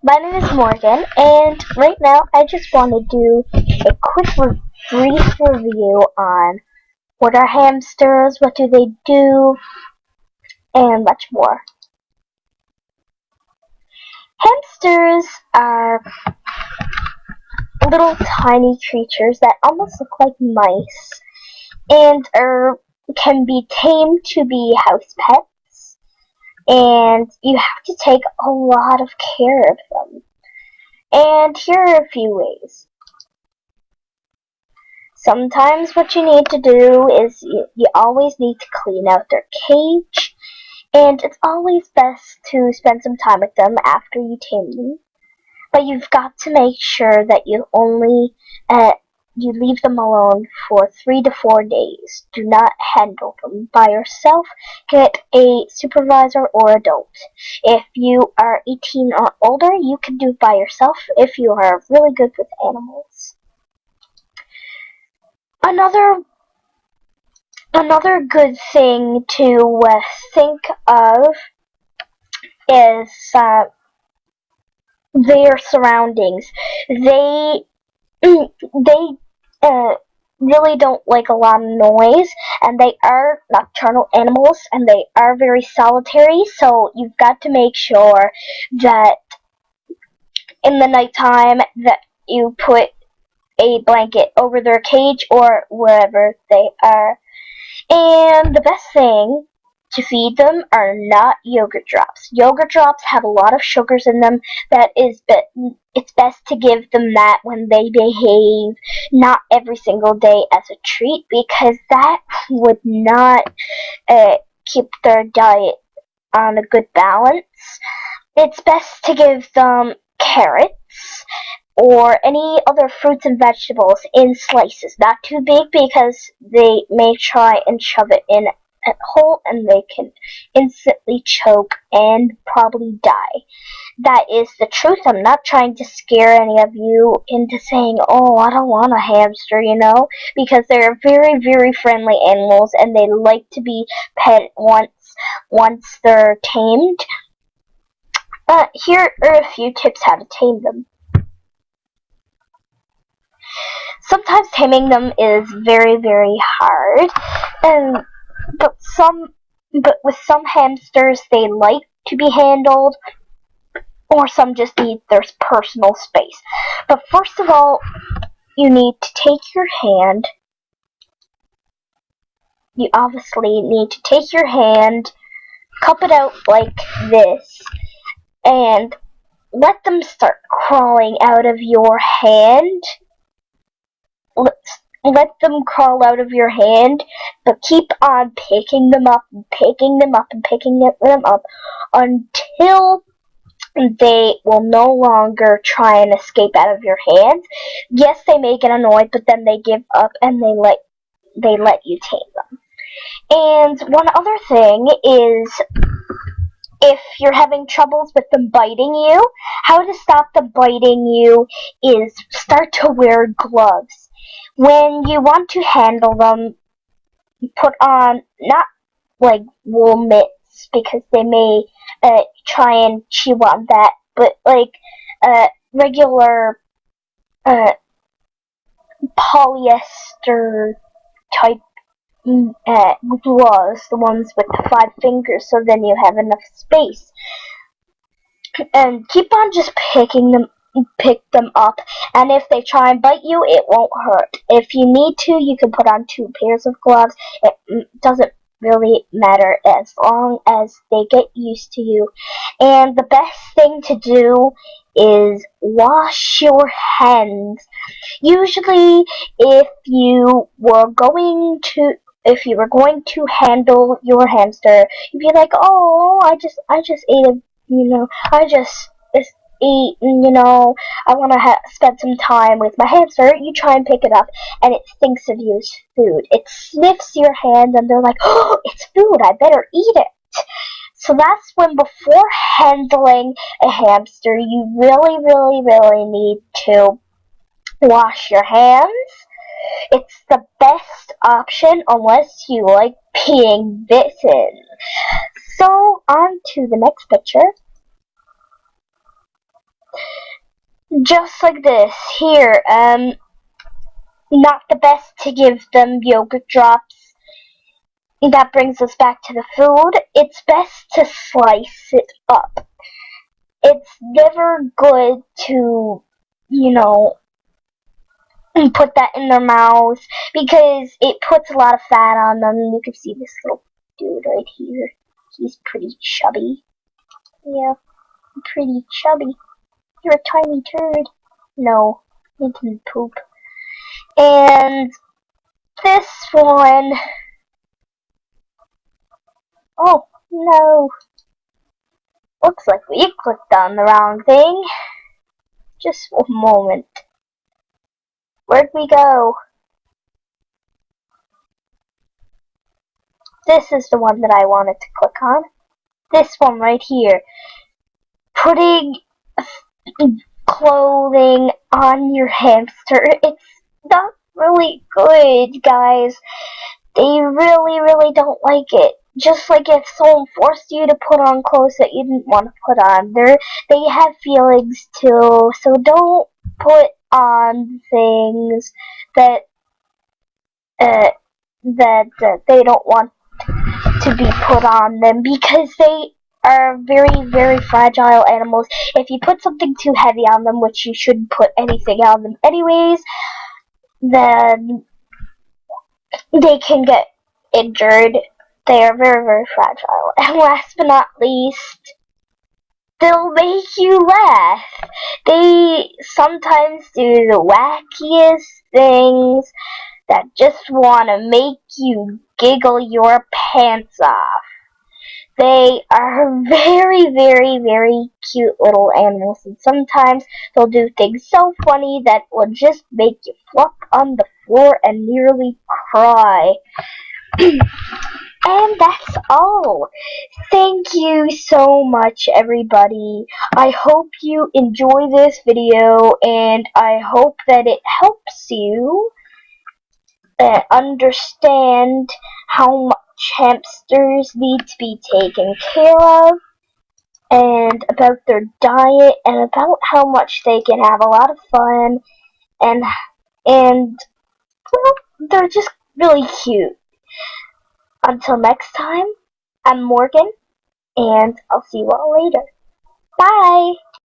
My name is Morgan, and right now I just want to do a quick brief review on what are hamsters, what do they do, and much more. Hamsters are little tiny creatures that almost look like mice and can be tamed to be house pets, and you have to take a lot of care of them. And here are a few ways. Sometimes what you need to do is you always need to clean out their cage, and it's always best to spend some time with them after you tame them. But you've got to make sure that you leave them alone for 3 to 4 days. Do not handle them by yourself. Get a supervisor or adult. If you are 18 or older, you can do it by yourself if you are really good with animals. Another good thing to think of is their surroundings. They really don't like a lot of noise, and they are nocturnal animals, and they are very solitary. So you've got to make sure that in the nighttime that you put a blanket over their cage or wherever they are. And the best thing to feed them are not yogurt drops. Yogurt drops have a lot of sugars in them. It's best to give them that when they behave, not every single day as a treat, because that would not keep their diet on a good balance. It's best to give them carrots or any other fruits and vegetables in slices, not too big because they may try and shove it in a hole and they can instantly choke and probably die. That is the truth. I'm not trying to scare any of you into saying, oh, I don't want a hamster, because they're very, very friendly animals and they like to be pet once they're tamed. Here are a few tips how to tame them. Sometimes taming them is very, very hard, but with some hamsters they like to be handled, or some just need their personal space. But first of all, you need to take your hand. You obviously need to take your hand, cup it out like this, and let them start crawling out of your hand. Let them crawl out of your hand, but keep on picking them up and picking them up and picking them up until they will no longer try and escape out of your hands. Yes, they may get annoyed, but then they give up and they let you tame them. And one other thing is, if you're having troubles with them biting you, how to stop them biting you is start to wear gloves. When you want to handle them, put on not like wool mitts because they may try and chew on that, but like regular polyester type gloves, the ones with the 5 fingers, so then you have enough space. And keep on just pick them up, and if they try and bite you, it won't hurt. If you need to, you can put on 2 pairs of gloves. It doesn't really matter as long as they get used to you. And the best thing to do is wash your hands. Usually, if you were going to handle your hamster, you'd be like, oh, I just ate I just eat, I want to spend some time with my hamster. You try and pick it up, and it thinks of you as food. It sniffs your hands, and they're like, oh, it's food, I better eat it. So that's when, before handling a hamster, you really, really, really need to wash your hands. It's the best option unless you like being bitten. So, on to the next picture. just like this. Here, not the best to give them yogurt drops. That brings us back to the food. It's best to slice it up. It's never good to, put that in their mouths because it puts a lot of fat on them. You can see this little dude right here. He's pretty chubby. Yeah, pretty chubby. You're a tiny turd. No, he didn't poop. And this one... Oh, no. Looks like we clicked on the wrong thing. Just one moment. Where'd we go? This is the one that I wanted to click on. This one right here. Putting clothing on your hamster. It's not really good, guys. They really, really don't like it. Just like if someone forced you to put on clothes that you didn't want to put on. They have feelings too, so don't put on things that they don't want to be put on them, because they are very, very fragile animals. If you put something too heavy on them, which you shouldn't put anything on them anyways, then they can get injured. They are very, very fragile. And last but not least, they'll make you laugh. They sometimes do the wackiest things that just want to make you giggle your pants off. They are very, very, very cute little animals, and sometimes they'll do things so funny that will just make you flop on the floor and nearly cry. And that's all. Thank you so much, everybody. I hope you enjoy this video, and I hope that it helps you understand how much hamsters need to be taken care of, and about their diet, and about how much they can have a lot of fun, and well, they're just really cute. Until next time, I'm Morgan, and I'll see you all later. Bye!